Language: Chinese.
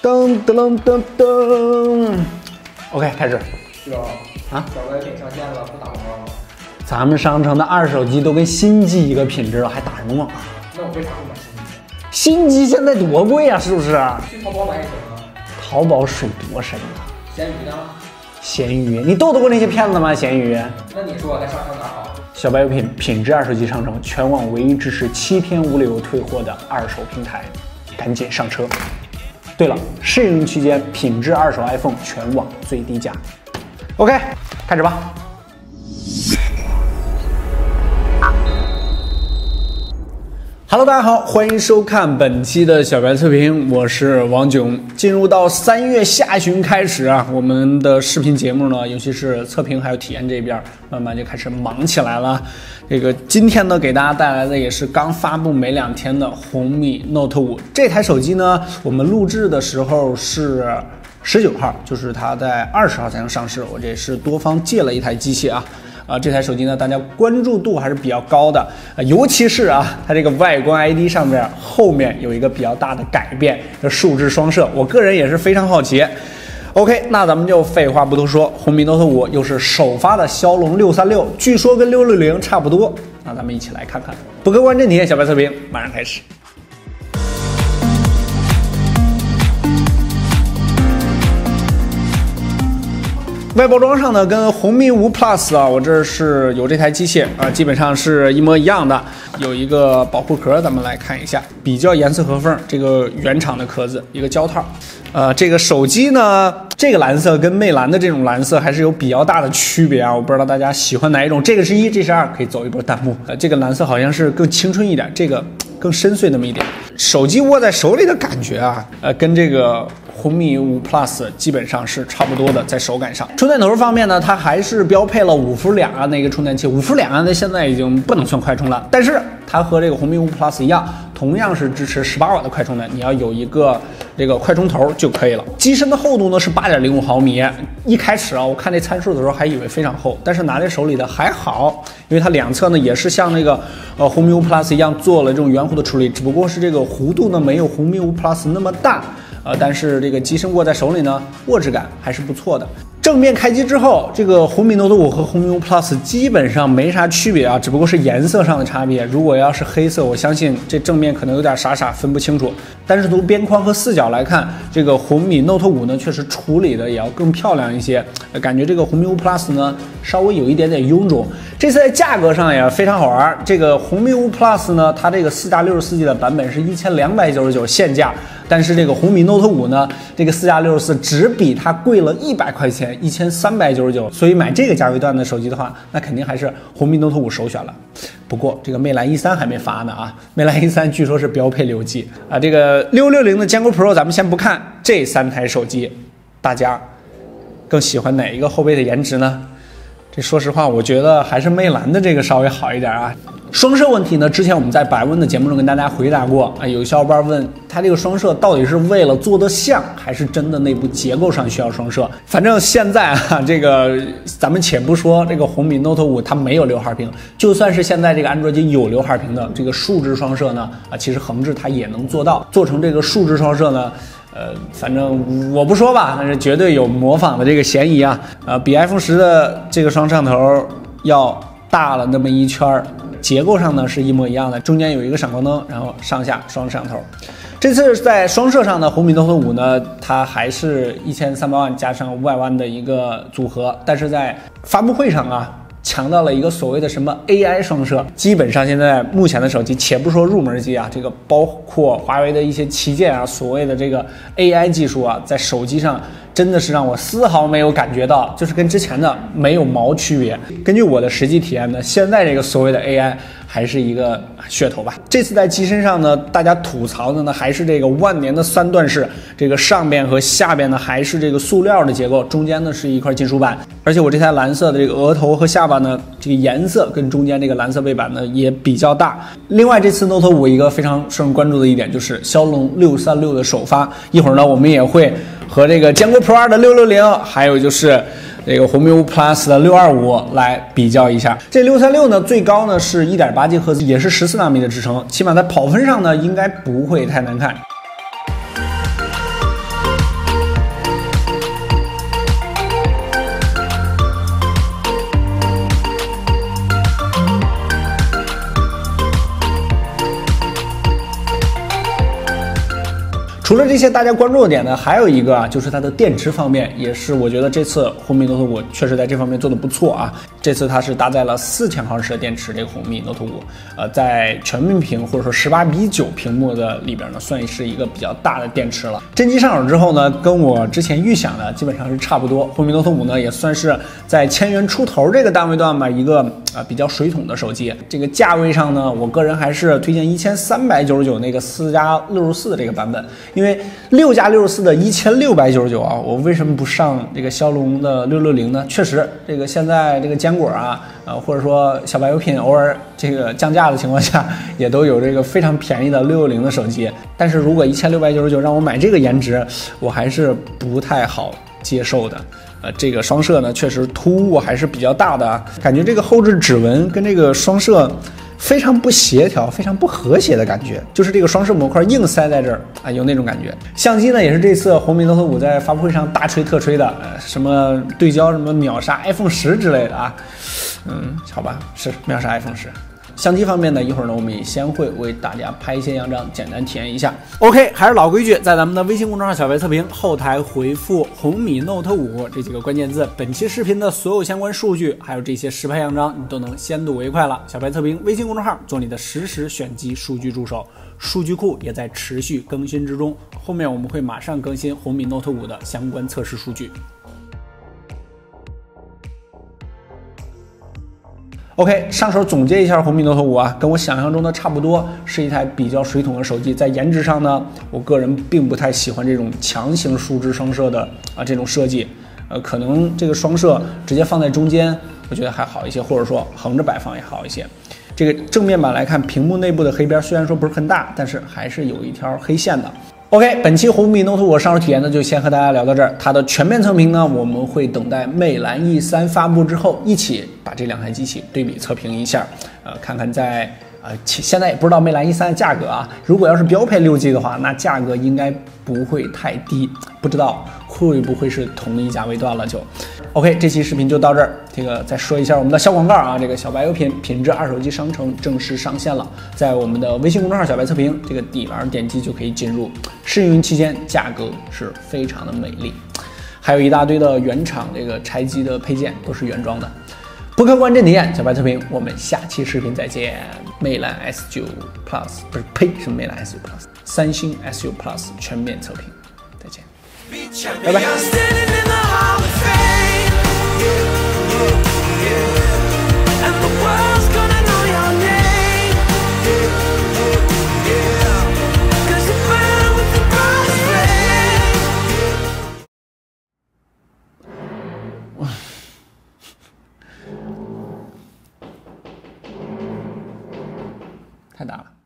噔噔噔噔 ，OK， 开始。是吧？啊，小白品上线了，不打广告吗？咱们商城的二手机都跟新机一个品质了，还打什么广告？那我为啥不买新机？新机现在多贵啊，是不是？去淘宝买也行啊。淘宝水多深啊！闲鱼呢？闲鱼，你斗得过那些骗子吗？闲鱼？那你说我在商城哪好？小白有品质二手机商城，全网唯一支持7天无理由退货的二手平台，赶紧上车！对了，适用期间品质二手 iPhone 全网最低价。OK， 开始吧。Hello， 大家好，欢迎收看本期的小白测评，我是王炯。进入到3月下旬开始啊，我们的视频节目呢，尤其是测评还有体验这边，慢慢就开始忙起来了。今天呢，给大家带来的也是刚发布没2天的红米 Note 5这台手机呢，我们录制的时候是19号，就是它在20号才能上市。我这是多方借了一台机器啊。这台手机呢，大家关注度还是比较高的，尤其是它这个外观 ID 上面后面有一个比较大的改变，这数字双摄，我个人也是非常好奇。OK， 那咱们就废话不多说，红米 Note 5又是首发的骁龙636，据说跟660差不多，那咱们一起来看看。不客观正题，小白测评马上开始。外包装上呢，跟红米5 Plus 啊，我这是有这台机器啊，基本上是一模一样的。有一个保护壳，咱们来看一下，比较严丝合缝，这个原厂的壳子，一个胶套。这个手机呢，这个蓝色跟魅蓝的这种蓝色还是有比较大的区别啊，我不知道大家喜欢哪一种。这个是1，这是2，可以走一波弹幕。这个蓝色好像是更青春一点，这个更深邃那么一点。手机握在手里的感觉啊，跟这个红米5 Plus 基本上是差不多的，在手感上。充电头方面呢，它还是标配了5伏2安的一个充电器，5伏2安的现在已经不能算快充了，但是它和这个红米5 Plus 一样，同样是支持18瓦的快充的，你要有一个这个快充头就可以了。机身的厚度呢是8.05毫米，一开始我看这参数的时候还以为非常厚，但是拿在手里的还好，因为它两侧呢也是像那个红米5 Plus 一样做了这种圆弧的处理，只不过是这个弧度呢没有红米5 Plus 那么大。但是这个机身握在手里呢，握质感还是不错的。正面开机之后，这个红米 Note 5和红米5 Plus 基本上没啥区别啊，只不过是颜色上的差别。如果要是黑色，我相信这正面可能有点傻分不清楚。但是从边框和四角来看，这个红米 Note 5呢，确实处理的也要更漂亮一些。感觉这个红米5 Plus 呢，稍微有一点点臃肿。这次在价格上也非常好玩，这个红米5 Plus 呢，它这个4+64G 的版本是1299现价。但是这个红米 Note 5呢，这个4+64只比它贵了100块钱，1399。所以买这个价位段的手机的话，那肯定还是红米 Note 5首选了。不过这个魅蓝E3还没发呢啊，魅蓝E3据说是标配6G啊。这个660的坚果 Pro 咱们先不看，这3台手机，大家更喜欢哪一个后背的颜值呢？这说实话，我觉得还是魅蓝的这个稍微好一点啊。双摄问题呢，之前我们在百问的节目中跟大家回答过啊，有小伙伴问它这个双摄到底是为了做得像，还是真的内部结构上需要双摄？反正现在这个咱们且不说这个红米 Note 5它没有刘海屏，就算是现在这个安卓机有刘海屏的这个竖置双摄呢，其实横置它也能做到，做成这个竖置双摄呢。反正我不说吧，但是绝对有模仿的这个嫌疑啊！比 iPhone 10的这个双摄像头要大了那么一圈，结构上呢是一模一样的，中间有一个闪光灯，然后上下双摄像头。这次在双摄上呢，红米 Note 5呢，它还是1300万加上500万的一个组合，但是在发布会上强调了一个所谓的什么 AI 双摄，基本上现在目前的手机，且不说入门机这个包括华为的一些旗舰所谓的这个 AI 技术在手机上真的是让我丝毫没有感觉到，就是跟之前的没有毛区别。根据我的实际体验呢，现在这个所谓的 AI 还是一个噱头吧。这次在机身上呢，大家吐槽的呢还是这个万年的3段式，这个上边和下边呢还是这个塑料的结构，中间呢是一块金属板。而且我这台蓝色的这个额头和下巴呢，这个颜色跟中间这个蓝色背板呢也比较大。另外，这次 Note 5一个非常受人关注的一点就是骁龙636的首发，一会儿呢我们也会和这个坚果 Pro 2的660，还有就是这个红米5 Plus 的625来比较一下。这636呢，最高呢是 1.8G 赫兹，也是14纳米的制程，起码在跑分上呢应该不会太难看。除了这些大家关注的点呢，还有一个啊，就是它的电池方面，也是我觉得这次红米 Note 5确实在这方面做的不错啊。这次它是搭载了4000毫时的电池，这个红米 Note 5，在全面屏或者说18:9屏幕的里边呢，算是一个比较大的电池了。真机上手之后呢，跟我之前预想的基本上是差不多。红米 Note 5呢，也算是在1000元出头这个单位段买一个比较水桶的手机。这个价位上呢，我个人还是推荐1399那个4+64的这个版本，因为6+64的1699啊，我为什么不上这个骁龙的660呢？确实，这个现在这个坚果啊，或者说小白油品偶尔这个降价的情况下，也都有这个非常便宜的660的手机。但是如果1699让我买这个颜值，我还是不太好接受的。这个双摄呢，确实突兀还是比较大的啊，感觉这个后置指纹跟这个双摄非常不协调，非常不和谐的感觉，就是这个双摄模块硬塞在这儿啊，有那种感觉。相机呢，也是这次红米 Note 5在发布会上大吹特吹的，什么对焦什么秒杀 iPhone 10之类的啊，好吧，是秒杀 iPhone 10。相机方面呢，一会儿呢，我们也先会为大家拍一些样张，简单体验一下。OK， 还是老规矩，在咱们的微信公众号小白测评后台回复红米 Note 5这几个关键字，本期视频的所有相关数据，还有这些实拍样张，你都能先睹为快了。小白测评微信公众号做你的实时选机数据助手，数据库也在持续更新之中，后面我们会马上更新红米 Note 5的相关测试数据。OK， 上手总结一下红米 Note 5啊，跟我想象中的差不多，是一台比较水桶的手机。在颜值上呢，我个人并不太喜欢这种强行竖直双摄的这种设计，可能这个双摄直接放在中间，我觉得还好一些，或者说横着摆放也好一些。这个正面板来看，屏幕内部的黑边虽然说不是很大，但是还是有一条黑线的。OK， 本期红米 Note 5上手体验呢，就先和大家聊到这儿。它的全面测评呢，我们会等待魅蓝 E3 发布之后，一起把这两台机器对比测评一下，看看在现在也不知道魅蓝 E3 的价格啊。如果要是标配6G 的话，那价格应该不会太低，不知道会不会是同一价位段了就。OK， 这期视频就到这儿。这个再说一下我们的小广告啊，这个小白优品质二手机商城正式上线了，在我们的微信公众号小白测评这个底栏点击就可以进入，试运营期间价格是非常的美丽，还有一大堆的原厂这个拆机的配件都是原装的。不客观真体验，小白测评，我们下期视频再见。魅蓝 S9 Plus 不是呸，是魅蓝 S9 Plus， 三星 S9 Plus 全面测评，再见，拜拜。太大了。